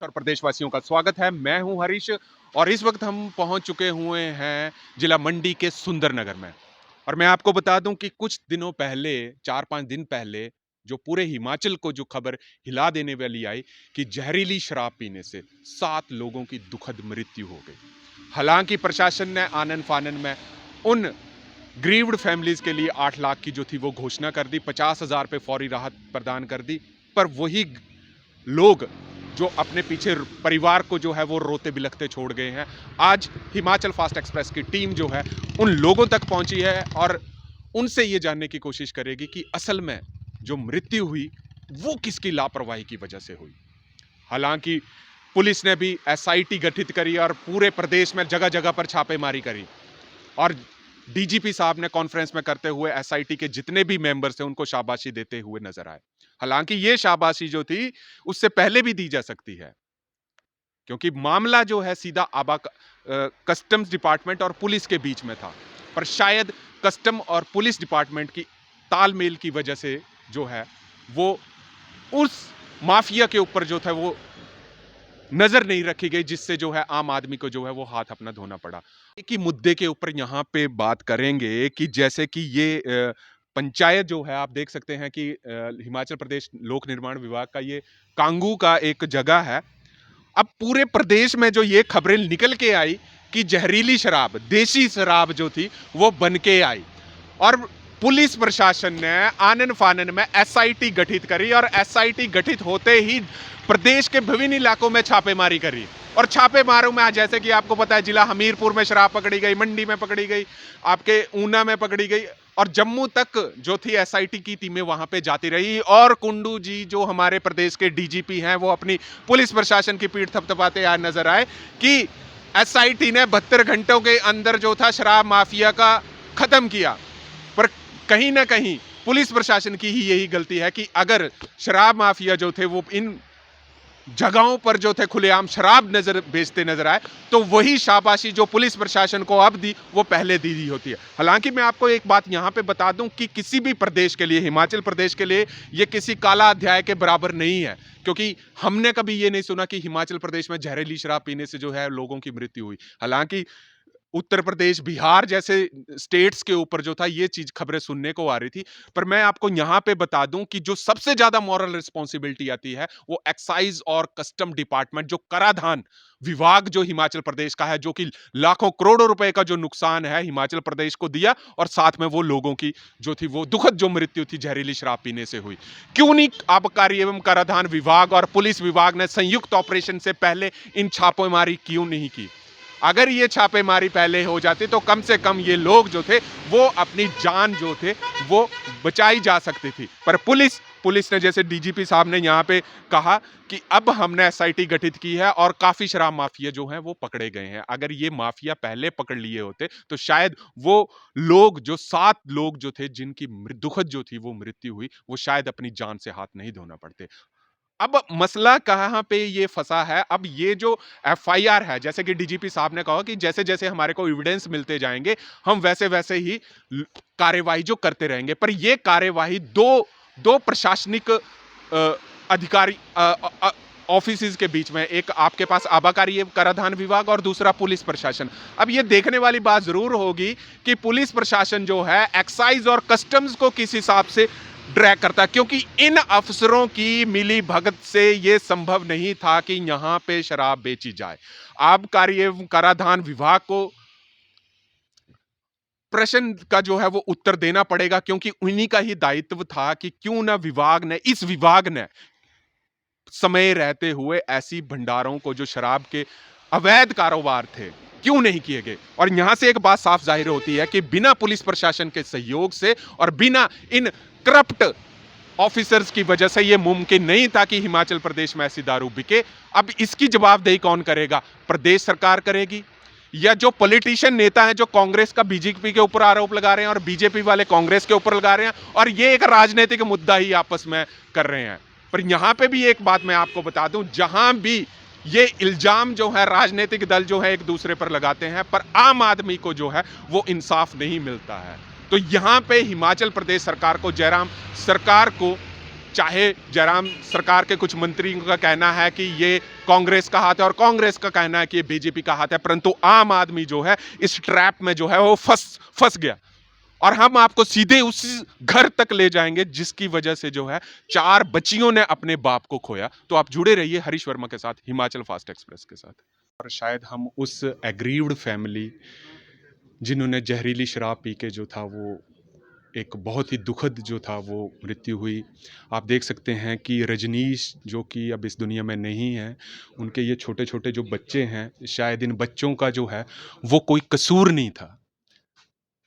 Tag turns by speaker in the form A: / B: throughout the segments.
A: और प्रदेशवासियों का स्वागत है। मैं हूं हरीश और इस वक्त हम पहुंच चुके हुए हैं जिला मंडी के सुंदरनगर में। और मैं आपको बता दूं कि कुछ दिनों पहले, 4-5 दिन पहले, जो पूरे हिमाचल को जो खबर हिला देने वाली आई कि जहरीली शराब पीने से 7 लोगों की दुखद मृत्यु हो गई। हालांकि प्रशासन ने आनन फानन में उन ग्रीव्ड फैमिलीज के लिए 8 लाख की जो थी वो घोषणा कर दी, 50,000 पे फौरी राहत प्रदान कर दी। पर वही लोग जो अपने पीछे परिवार को जो है वो रोते बिलखते छोड़ गए हैं, आज हिमाचल फास्ट एक्सप्रेस की टीम जो है उन लोगों तक पहुंची है और उनसे ये जानने की कोशिश करेगी कि असल में जो मृत्यु हुई वो किसकी लापरवाही की वजह से हुई। हालांकि पुलिस ने भी एसआईटी गठित करी और पूरे प्रदेश में जगह जगह पर छापेमारी करी और डीजीपी साहब ने कॉन्फ्रेंस में करते हुए एसआईटी के जितने भी मेंबर्स थे उनको शाबाशी देते हुए नजर आए। हालांकि ये शाबाशी जो थी उससे पहले भी दी जा सकती है, क्योंकि मामला जो है सीधा कस्टम्स डिपार्टमेंट और पुलिस के बीच में था। पर शायद कस्टम और पुलिस डिपार्टमेंट की तालमेल की वजह से जो है वो उस माफिया के ऊपर जो था वो नजर नहीं रखी गई, जिससे जो है आम आदमी को जो है वो हाथ अपना धोना पड़ा। एक ही मुद्दे के ऊपर यहाँ पे बात करेंगे कि जैसे कि ये पंचायत जो है, आप देख सकते हैं कि हिमाचल प्रदेश लोक निर्माण विभाग का ये कांगू का एक जगह है। अब पूरे प्रदेश में जो ये खबरें निकल के आई कि जहरीली शराब, देसी शराब जो थी वो बन के आई और पुलिस प्रशासन ने आनन फानन में एसआईटी गठित करी और एसआईटी गठित होते ही प्रदेश के विभिन्न इलाकों में छापेमारी करी। और छापेमारों में जैसे कि आपको पता है, जिला हमीरपुर में शराब पकड़ी गई, मंडी में पकड़ी गई, आपके ऊना में पकड़ी गई और जम्मू तक जो थी एसआईटी की टीमें वहां पे जाती रही। और कुंडू जी जो हमारे प्रदेश के डीजीपी हैं वो अपनी पुलिस प्रशासन की पीठ थपथपाते आज नजर आए कि एसआईटी ने 72 घंटों के अंदर जो था शराब माफिया का खत्म किया। पर कहीं ना कहीं पुलिस प्रशासन की ही यही गलती है कि अगर शराब माफिया जो थे वो इन जगहों पर जो थे खुलेआम शराब बेचते नजर आए तो वही शाबाशी जो पुलिस प्रशासन को अब दी वो पहले दी दी होती है। हालांकि मैं आपको एक बात यहां पे बता दूं कि किसी भी प्रदेश के लिए, हिमाचल प्रदेश के लिए ये किसी काला अध्याय के बराबर नहीं है, क्योंकि हमने कभी ये नहीं सुना कि हिमाचल प्रदेश में जहरीली शराब पीने से जो है लोगों की मृत्यु हुई। हालांकि उत्तर प्रदेश, बिहार जैसे स्टेट्स के ऊपर जो था ये चीज खबरें सुनने को आ रही थी। पर मैं आपको यहां पे बता दूं कि जो सबसे ज्यादा मॉरल रिस्पॉन्सिबिलिटी आती है वो एक्साइज और कस्टम डिपार्टमेंट, जो कराधान विभाग जो हिमाचल प्रदेश का है, जो कि लाखों करोड़ों रुपए का जो नुकसान है हिमाचल प्रदेश को दिया और साथ में वो लोगों की जो थी वो दुखद जो मृत्यु थी जहरीली शराब पीने से हुई। क्यों नहीं आबकारी एवं कराधान विभाग और पुलिस विभाग ने संयुक्त ऑपरेशन से पहले इन छापेमारी क्यों नहीं की? अगर ये छापेमारी पहले हो जाती तो कम से कम ये लोग जो थे वो अपनी जान जो थे वो बचाई जा सकती थी। पर पुलिस ने, जैसे डीजीपी साहब ने यहाँ पे कहा कि अब हमने एसआईटी गठित की है और काफी शराब माफिया जो हैं वो पकड़े गए हैं। अगर ये माफिया पहले पकड़ लिए होते तो शायद वो लोग, जो 7 लोग जो थे जिनकी दुखद जो थी वो मृत्यु हुई, वो शायद अपनी जान से हाथ नहीं धोना पड़ते। अब मसला कहाँ पे ये फंसा है, अब ये जो एफआईआर है, जैसे कि डीजीपी साहब ने कहा कि जैसे जैसे हमारे को एविडेंस मिलते जाएंगे हम वैसे वैसे ही कार्यवाही जो करते रहेंगे। पर ये कार्यवाही दो प्रशासनिक अधिकारी ऑफिस के बीच में, एक आपके पास आबकारी कराधान विभाग और दूसरा पुलिस प्रशासन। अब ये देखने वाली बात जरूर होगी कि पुलिस प्रशासन जो है एक्साइज और कस्टम्स को किस हिसाब से ड्रैग करता, क्योंकि इन अफसरों की मिली भगत से यह संभव नहीं था कि यहां पे शराब बेची जाए। आबकारी एवं कराधान विभाग को प्रश्न का जो है वो उत्तर देना पड़ेगा, क्योंकि उन्हीं का ही दायित्व था कि क्यों ना इस विभाग ने समय रहते हुए ऐसी भंडारों को, जो शराब के अवैध कारोबार थे, क्यों नहीं किए गए। और यहां से एक बात साफ जाहिर होती है कि बिना पुलिस प्रशासन के सहयोग से और बिना इन करप्ट ऑफिसर्स की वजह से यह मुमकिन नहीं था कि हिमाचल प्रदेश में ऐसी दारू बिके। अब इसकी जवाबदेही कौन करेगा? प्रदेश सरकार करेगी, या जो पॉलिटिशियन नेता हैं जो कांग्रेस का बीजेपी के ऊपर आरोप लगा रहे हैं और बीजेपी वाले कांग्रेस के ऊपर लगा रहे हैं, और ये एक राजनीतिक मुद्दा ही आपस में कर रहे हैं। पर यहां पे भी एक बात मैं आपको बता दूं, जहां भी ये इल्जाम जो है राजनीतिक दल जो है एक दूसरे पर लगाते हैं, पर आम आदमी को जो है वो इंसाफ नहीं मिलता है। तो यहां पे हिमाचल प्रदेश सरकार को, जयराम सरकार को चाहे जयराम सरकार के कुछ मंत्रियों का कहना है कि ये कांग्रेस का हाथ है और कांग्रेस का कहना है कि ये बीजेपी का हाथ है, परंतु आम आदमी जो है इस ट्रैप में जो है वो फंस फंस गया। और हम आपको सीधे उस घर तक ले जाएंगे जिसकी वजह से जो है 4 बच्चियों ने अपने बाप को खोया। तो आप जुड़े रहिए हरीश वर्मा के साथ, हिमाचल फास्ट एक्सप्रेस के साथ। और शायद हम उस एग्रीव्ड फैमिली जिन्होंने जहरीली शराब पी के जो था वो एक बहुत ही दुखद जो था वो मृत्यु हुई। आप देख सकते हैं कि रजनीश जो कि अब इस दुनिया में नहीं है, उनके ये छोटे-छोटे जो बच्चे हैं, शायद इन बच्चों का जो है वो कोई कसूर नहीं था।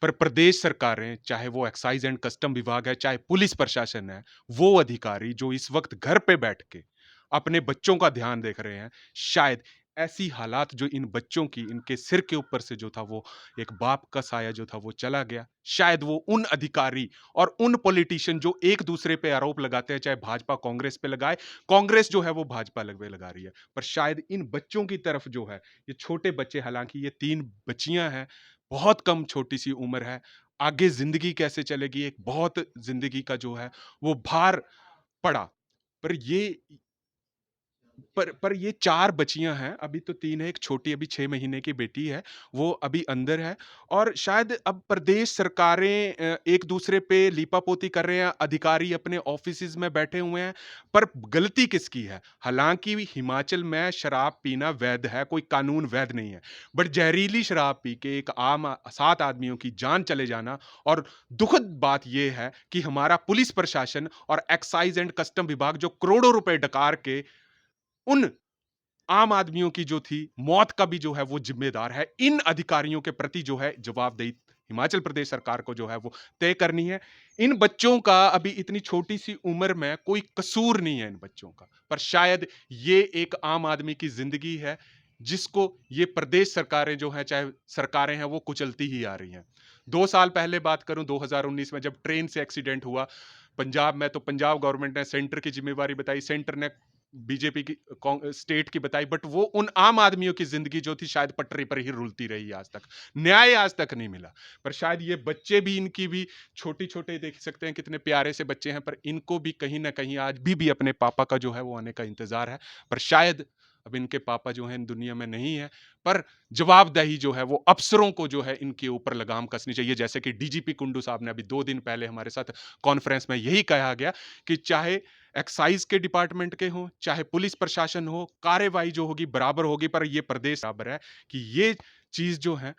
A: पर प्रदेश सरकारें, चाहे वो एक्साइज़ एंड कस्टम विभाग है, चाहे पुलिस प्रशासन है, वो अधिकारी जो इस वक़्त घर पे बैठ के अपने बच्चों का ध्यान देख रहे हैं, शायद ऐसी हालात जो इन बच्चों की इनके सिर के ऊपर से जो था वो एक बाप का साया जो था वो चला गया। शायद वो उन अधिकारी और उन पॉलिटिशियन जो एक-दूसरे पे आरोप लगाते हैं, चाहे भाजपा कांग्रेस पे लगाए, कांग्रेस जो है वो भाजपा पे लगा रही है। पर शायद इन बच्चों की तरफ जो है, ये छोटे बच्चे, हालाँकि ये 3 बच्चियाँ हैं, बहुत कम छोटी-सी उम्र है। आगे ज़िंदगी कैसे चलेगी, एक बहुत ज़िंदगी का जो है वो भार पड़ा। पर ये पर ये 4 बच्चियाँ हैं, अभी तो 3 है, एक छोटी अभी 6 महीने की बेटी है, वो अभी अंदर है। और शायद अब प्रदेश सरकारें एक-दूसरे पे लीपापोती कर रहे हैं, अधिकारी अपने ऑफ़िसेज़ में बैठे हुए हैं, पर गलती किसकी है? हालाँकि हिमाचल में शराब पीना वैध है, कोई कानून वैध नहीं है। बट ज़हरीली शराब पी के एक 7 आदमियों की जान चले जाना, और दुखद बात ये है कि हमारा पुलिस प्रशासन और एक्साइज़ एंड कस्टम विभाग जो करोड़ों रुपए डकार के उन आम आदमियों की जो थी मौत का भी जो है वो जिम्मेदार है। इन अधिकारियों के प्रति जो है जवाबदेही हिमाचल प्रदेश सरकार को जो है वो तय करनी है। इन बच्चों का अभी इतनी छोटी-सी उम्र में कोई कसूर नहीं है इन बच्चों का। पर शायद ये एक आम आदमी की ज़िंदगी है, जिसको ये प्रदेश सरकारें जो हैं, चाहे सरकारें हैं, वो कुचलती ही आ रही हैं। 2 साल पहले बात करूँ, 2019 में जब ट्रेन से एक्सीडेंट हुआ पंजाब में, तो पंजाब गवर्नमेंट ने सेंटर की ज़िम्मेवारी बताई, सेंटर ने बीजेपी की स्टेट की बताई, बट वो उन आम आदमियों की जिंदगी जो थी शायद पटरी पर ही रुलती रही आज तक। न्याय आज तक नहीं मिला। पर शायद ये बच्चे भी, इनकी भी छोटे-छोटे देख सकते हैं कितने प्यारे से बच्चे हैं, पर इनको भी कहीं न कहीं आज भी अपने पापा का जो है वो आने का इंतज़ार है। पर शायद अब इनके पापा जो हैं इन दुनिया में नहीं है, पर जवाबदेही जो है वो अफ़सरों को जो है इनके ऊपर लगाम कसनी चाहिए। जैसे कि डीजीपी कुंडू साहब ने अभी 2 दिन पहले हमारे साथ कॉन्फ्रेंस में यही कहा गया कि चाहे एक्साइज के डिपार्टमेंट के हों, चाहे पुलिस प्रशासन हो, कार्रवाई जो होगी बराबर होगी, पर ये प्रदेश बराबर है कि ये चीज़ जो है,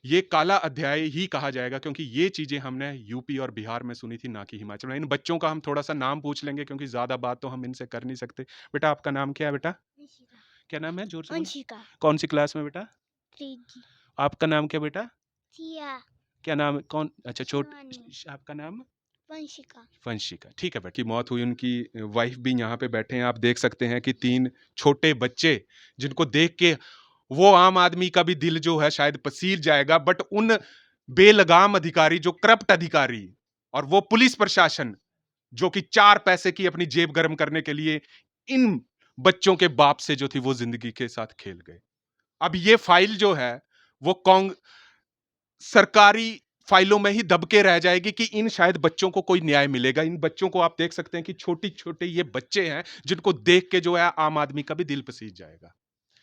A: ये काला अध्याय ही कहा जाएगा, क्योंकि ये चीज़ें हमने यूपी और बिहार में सुनी थी, ना कि हिमाचल में। इन बच्चों का हम थोड़ा-सा नाम पूछ लेंगे, क्योंकि ज़्यादा बात तो हम इनसे कर नहीं सकते। बेटा, आपका नाम क्या है बेटा?
B: वंशिका।
A: क्या नाम है? ज़ोर से बोलो।
B: वंशिका।
A: कौन-सी क्लास में बेटा?
B: 3G।
A: आपका नाम क्या बेटा?
B: सिया।
A: क्या नाम है? कौन अच्छा
B: शिवानी।
A: आपका नाम?
B: वंशिका।
A: वंशिका, ठीक है बेटी, मौत हुई उनकी वाइफ भी यहाँ पे बैठे हैं। आप देख सकते हैं कि 3 छोटे बच्चे, जिनको देख के वो आम आदमी का भी दिल जो है शायद पसीज जाएगा, बट उन बेलगाम अधिकारी, जो करप्ट अधिकारी, और वो पुलिस प्रशासन जो कि 4 पैसे की अपनी जेब गर्म करने के लिए इन बच्चों के बाप से जो थी वो ज़िंदगी के साथ खेल गए। अब ये फाइल जो है वो सरकारी फाइलों में ही दब के रह जाएगी कि इन शायद बच्चों को कोई न्याय मिलेगा। इन बच्चों को आप देख सकते हैं कि छोटे-छोटे ये बच्चे हैं, जिनको देख के जो है आम आदमी का भी दिल पसीज जाएगा।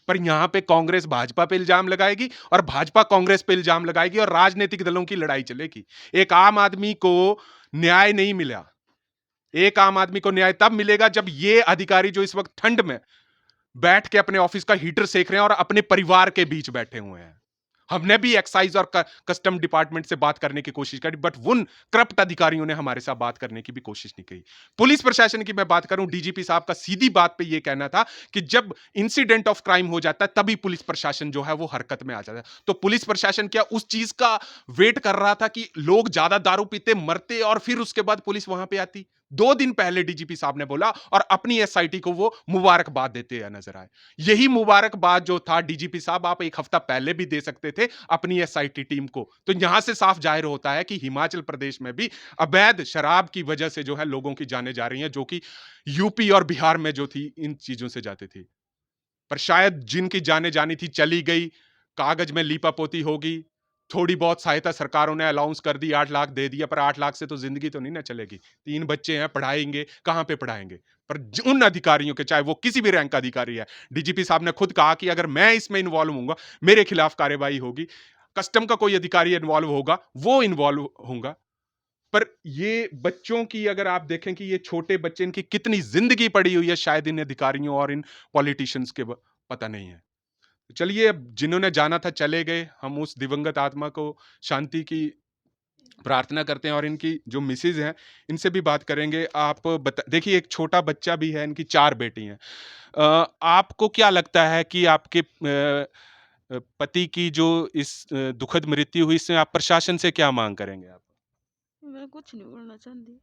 A: पर यहाँ पे कांग्रेस भाजपा पे इल्जाम लगाएगी और भाजपा कांग्रेस पे इल्जाम लगाएगी और राजनीतिक दलों की लड़ाई चलेगी। एक आम आदमी को न्याय नहीं मिला। एक आम आदमी को न्याय तब मिलेगा जब ये अधिकारी जो इस वक्त ठंड में बैठ के अपने ऑफिस का हीटर सेक रहे हैं और अपने परिवार के बीच बैठे हुए हैं। हमने भी एक्साइज और कस्टम डिपार्टमेंट से बात करने की कोशिश करी, बट उन करप्ट अधिकारियों ने हमारे साथ बात करने की भी कोशिश नहीं की। पुलिस प्रशासन की मैं बात करूं, डीजीपी साहब का सीधी बात पे यह कहना था कि जब इंसिडेंट ऑफ क्राइम हो जाता है तभी पुलिस प्रशासन जो है वो हरकत में आ जाता है। तो पुलिस प्रशासन क्या उस चीज का वेट कर रहा था कि लोग ज्यादा दारू पीते मरते और फिर उसके बाद पुलिस वहां पे आती? 2 दिन पहले डीजीपी साहब ने बोला और अपनी एसआईटी को वो मुबारकबाद देते नजर आए। यही मुबारकबाद जो था डीजीपी साहब, आप 1 हफ्ता पहले भी दे सकते थे अपनी एसआईटी टीम को। तो यहां से साफ जाहिर होता है कि हिमाचल प्रदेश में भी अवैध शराब की वजह से जो है लोगों की जानें जा रही हैं, जो कि यूपी और बिहार में जो थी इन चीजों से जाती थी। पर शायद जिनकी जानें जानी थी चली गई, कागज में लीपापोती होगी, थोड़ी बहुत सहायता सरकारों ने अलाउंस कर दी, 8 लाख दे दिया, पर 8 लाख से तो ज़िंदगी तो नहीं ना चलेगी। 3 बच्चे हैं, पढ़ाएँगे, कहाँ पे पढ़ाएँगे? पर ज उन अधिकारियों के, चाहे वो किसी भी रैंक का अधिकारी है, डीजीपी साहब ने खुद कहा कि अगर मैं इसमें इन्वॉल्व होऊँगा, मेरे खिलाफ कार्रवाई होगी। कस्टम का कोई अधिकारी इन्वॉल्व होगा, वो इन्वॉल्व होऊँगा। पर ये बच्चों की अगर आप देखें कि ये छोटे बच्चे, इनकी कितनी ज़िंदगी पड़ी हुई है, शायद इन अधिकारियों और इन पॉलिटिशियंस के ब पता नहीं है। चलिए, अब जिन्होंने जाना था चले गए, हम उस दिवंगत आत्मा को शांति की प्रार्थना करते हैं और इनकी जो मिसेज़ हैं, इनसे भी बात करेंगे। आप बता देखिए, एक छोटा बच्चा भी है, इनकी 4 बेटी हैं। आपको क्या लगता है कि आपके पति की जो इस दुखद मृत्यु हुई, इसमें आप प्रशासन से क्या माँग करेंगे आप?
C: मैं कुछ नहीं बोलना चाहती।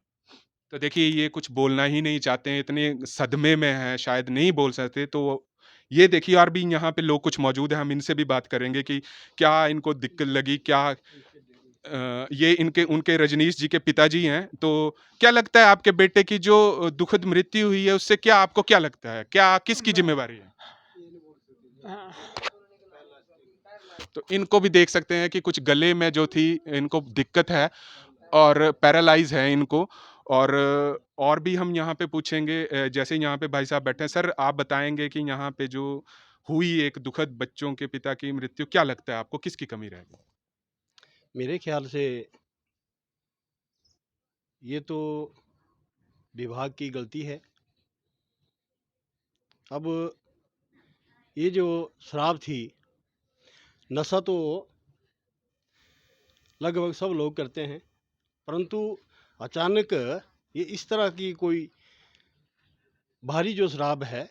A: तो देखिए, ये कुछ बोलना ही नहीं चाहते हैं, इतने सदमे में हैं, शायद नहीं बोल सकते। तो ये देखिए, और भी यहाँ पे लोग कुछ मौजूद हैं, हम इनसे भी बात करेंगे कि क्या इनको दिक्कत लगी, क्या ये इनके उनके रजनीश जी के पिताजी हैं। तो क्या लगता है आपके बेटे की जो दुखद मृत्यु हुई है, उससे क्या आपको क्या लगता है? क्या किसकी ज़िम्मेवारी है? तो इनको भी देख सकते हैं कि कुछ गले में जो थी, इनको दिक्कत है और पैरालाइज़ है इनको। और भी हम यहाँ पे पूछेंगे, जैसे यहाँ पे भाई साहब बैठे हैं। सर, आप बताएँगे कि यहाँ पे जो हुई एक दुखद बच्चों के पिता की मृत्यु, क्या लगता है आपको किसकी कमी रह गई?
D: मेरे ख्याल से ये तो विभाग की गलती है। अब ये जो शराब थी, नशा तो लगभग सब लोग करते हैं, परंतु अचानक ये इस तरह की कोई भारी जो शराब है,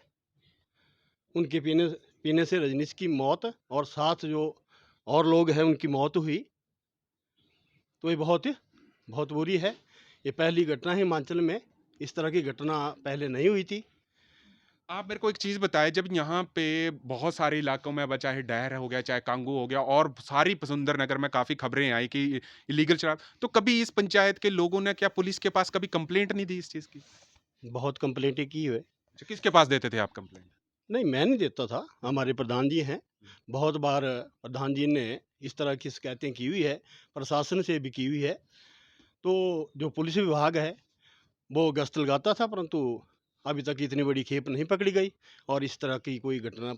D: उनके पीने पीने से रजनीश की मौत और साथ जो और लोग हैं उनकी मौत हुई, तो ये बहुत बुरी है। ये पहली घटना है हिमाचल में, इस तरह की घटना पहले नहीं हुई थी।
A: आप मेरे को एक चीज़ बताएँ, जब यहाँ पे बहुत सारे इलाकों में, अब चाहे डैहर हो गया, चाहे कांगू हो गया, और सारी सुंदरनगर में काफ़ी खबरें आई कि इलीगल शराब, तो कभी इस पंचायत के लोगों ने क्या पुलिस के पास कभी कंप्लेंट नहीं दी इस चीज़ की?
D: बहुत कंप्लेंटें की है।
A: अच्छा, किसके पास देते थे आप कंप्लेंट?
D: नहीं, मैं नहीं देता था, हमारे प्रधान जी हैं। बहुत बार प्रधान जी ने इस तरह की शिकायतें की हुई है, प्रशासन से भी की हुई है। तो जो पुलिस विभाग है, वो गश्त लगाता था, परंतु अभी तक इतनी बड़ी खेप नहीं पकड़ी गई और इस तरह की कोई घटना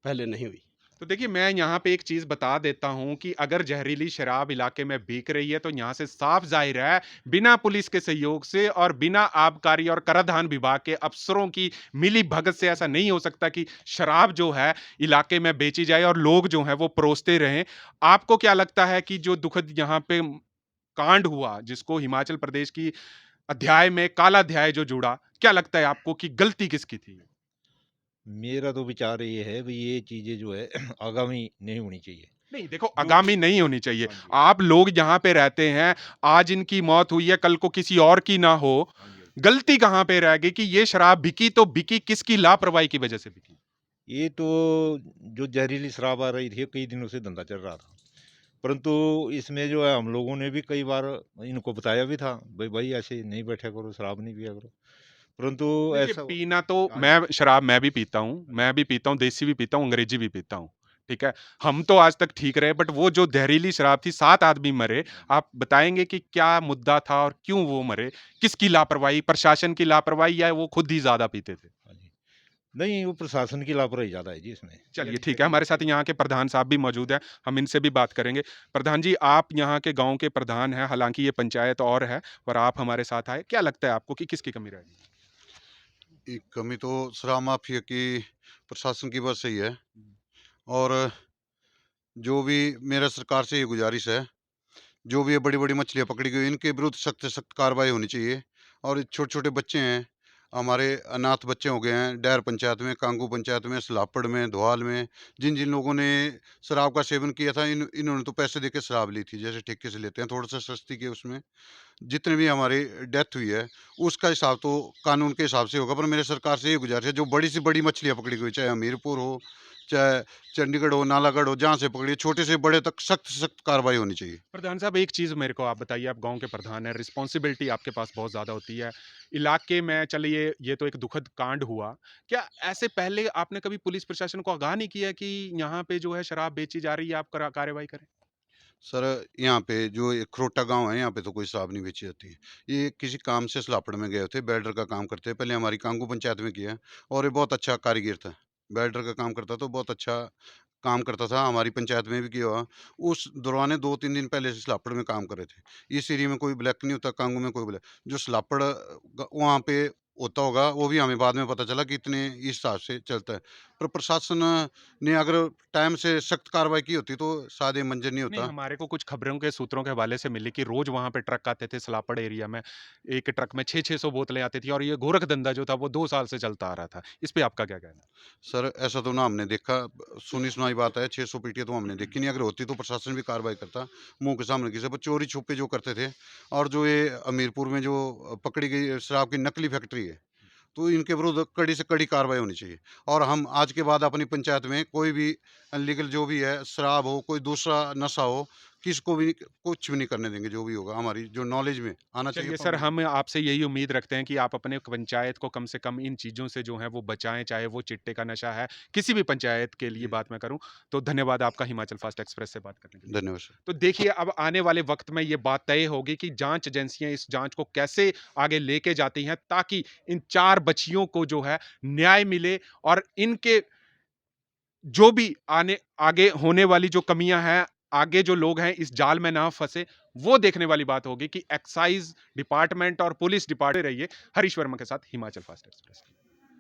D: पहले नहीं हुई।
A: तो देखिए, मैं यहाँ पे एक चीज़ बता देता हूँ कि अगर ज़हरीली शराब इलाके में बिक रही है, तो यहाँ से साफ ज़ाहिर है, बिना पुलिस के सहयोग से और बिना आबकारी और कराधान विभाग के अफ़सरों की मिली-भगत से ऐसा नहीं हो सकता कि शराब जो है, इलाके में बेची जाए और लोग जो हैं, वो परोसते रहें। आपको क्या लगता है कि जो दुखद यहाँ पे कांड हुआ, जिसको हिमाचल प्रदेश की अध्याय में काला अध्याय जो जुड़ा, क्या लगता है आपको कि गलती किसकी थी?
E: मेरा तो विचार ये है भई ये चीज़ें जो है आगामी नहीं होनी चाहिए।
A: नहीं, देखो,
E: जो
A: आगामी नहीं होनी चाहिए।
E: हाँ जी,
A: आप लोग यहाँ पे रहते हैं, आज इनकी मौत हुई है, कल को किसी और की ना हो।
E: हाँ जी।
A: गलती कहाँ पे रह गई कि ये शराब बिकी तो बिकी किसकी लापरवाही की वजह से बिकी?
E: ये तो जो ज़हरीली शराब आ रही थी, कई दिनों से धंधा चल रहा था। परंतु इसमें जो है हम लोगों ने भी कई बार इनको बताया भी था, भई ऐसे नहीं बैठा करो, शराब नहीं पिया करो। परंतु
A: देखिए,
E: ऐसा
A: पीना तो
E: हाँ जी,
A: मैं भी पीता हूँ, मैं भी पीता हूँ, देसी भी पीता हूँ, अंग्रेजी भी पीता हूँ, ठीक है? हम तो आज तक ठीक रहे, बट वो जो ज़हरीली शराब थी, 7 आदमी मरे। आप बताएँगे कि क्या मुद्दा था और क्यों वो मरे? किसकी लापरवाही, प्रशासन की लापरवाही, या वो खुद ही ज़्यादा पीते थे?
E: हाँ जी। नहीं, वो प्रशासन की लापरवाही ज़्यादा है जी इसमें।
A: चलिए, ठीक है, हमारे साथ यहाँ के प्रधान साहब भी मौजूद हैं, हम इनसे भी बात करेंगे। प्रधान जी, आप यहाँ के गाँव के प्रधान हैं, हालाँकि ये पंचायत और है, पर आप हमारे साथ आए। क्या लगता है आपको कि किसकी कमी रह गई?
F: एक कमी तो शराब माफिया की प्रशासन की वजह से ही है। और जो भी मेरा सरकार से ये गुजारिश है, जो भी ये बड़ी-बड़ी मछलियाँ पकड़ी गई, इनके विरुद्ध सख्त से सख्त कार्रवाई होनी चाहिए। और छोटे-छोटे बच्चे हैं, हमारे अनाथ बच्चे हो गए हैं, डैर पंचायत में, कांगू पंचायत में, सलापड़ में, धोआल में, जिन-जिन लोगों ने शराब का सेवन किया था, इन्होंने तो पैसे देके शराब ली थी, जैसे ठेके से लेते हैं, थोड़ा-सा सस्ती के उसमें। जितने भी हमारी डेथ हुई है, उसका हिसाब तो कानून के हिसाब से होगा। पर मेरे सरकार से ये गुज़ारिश है, जो बड़ी से बड़ी मछलियाँ पकड़ी गई, चाहे हमीरपुर हो, चाहे चंडीगढ़ हो, नालागढ़ हो, जहाँ से पकड़ी है, छोटे से बड़े तक सख्त से सख्त कार्रवाई होनी चाहिए।
A: प्रधान साहब, एक चीज़ मेरे को आप बताइए, आप गाँव के प्रधान हैं, रिस्पॉन्सिबिलिटी आपके पास बहुत ज़्यादा होती है। इलाके में, चलिए, ये तो एक दुखद कांड हुआ। क्या ऐसे पहले आपने कभी पुलिस प्रशासन को आगाह नहीं किया कि यहाँ पे जो है शराब बेची जा रही है, आप कार्रवाई करें?
F: सर यहाँ पे जो एक खरोटा गांव है, यहाँ पे तो कोई शराब नहीं बेची जाती है। ये किसी काम से सलापड़ में गए थे, बेल्डर का काम करते हैं, पहले हमारी कांगू पंचायत में किया है और ये बहुत अच्छा कारीगर था। बेल्डर का काम करता तो बहुत अच्छा काम करता था, हमारी पंचायत में भी किया हुआ। उस दौरान 2-3 दिन पहले से सलापड़ में काम कर रहे थे। इस एरिया में कोई ब्लैक नहीं होता, कांगू में कोई ब्लैक, जो सलापड़ वहाँ पे होता होगा वो भी हमें बाद में पता चला कि इतने इस हिसाब से चलता है। पर प्रशासन ने अगर टाइम से सख्त कार्रवाई की होती तो शायद ये मंजर नहीं
A: नहीं,
F: होता।
A: हमारे को कुछ खबरों के सूत्रों के हवाले से मिली कि रोज वहां पे ट्रक आते थे सलापड़ एरिया में। एक ट्रक में 600-600 बोतलें आती थी और ये गोरख धंधा जो था वो 2 साल से चलता आ रहा था। इस पे आपका क्या कहना है?
F: सर ऐसा तो ना हमने देखा, सुनी सुनाई बात है, 600 पीटियाँ तो हमने देखी नहीं, अगर होती तो प्रशासन भी कार्रवाई करता, मुँह के सामने किसी पर चोरी छुपे जो करते थे। और जो ये हमीरपुर में जो पकड़ी गई शराब की नकली फैक्ट्री है, तो इनके विरुद्ध कड़ी से कड़ी कार्रवाई होनी चाहिए। और हम आज के बाद अपनी पंचायत में कोई भी अनलीगल जो भी है, शराब हो, कोई दूसरा नशा हो, किसको भी कुछ भी नहीं करने देंगे, जो भी होगा हमारी जो नॉलेज में आना चाहिए
A: चलिए सर,
F: पब्लिक।
A: हम आपसे यही उम्मीद रखते हैं कि आप अपने पंचायत को कम से कम इन चीज़ों से जो है वो बचाएँ, चाहे वो चिट्टे का नशा है, किसी भी पंचायत के लिए
F: जी,
A: बात मैं करूँ। तो धन्यवाद आपका हिमाचल फास्ट एक्सप्रेस से बात करने के लिए।
F: धन्यवाद सर।
A: तो देखिए, अब आने वाले वक्त में ये बात तय होगी कि जांच एजेंसियां इस जांच को कैसे आगे लेके जाती हैं ताकि इन 4 बच्चियों को जो है न्याय मिले और इनके जो भी आगे होने वाली जो कमियां हैं, आगे जो लोग हैं इस जाल में ना फंसे, वो देखने वाली बात होगी कि एक्साइज डिपार्टमेंट और पुलिस डिपार्टमेंट रहिए। हरीश वर्मा के साथ हिमाचल फास्ट एक्सप्रेस।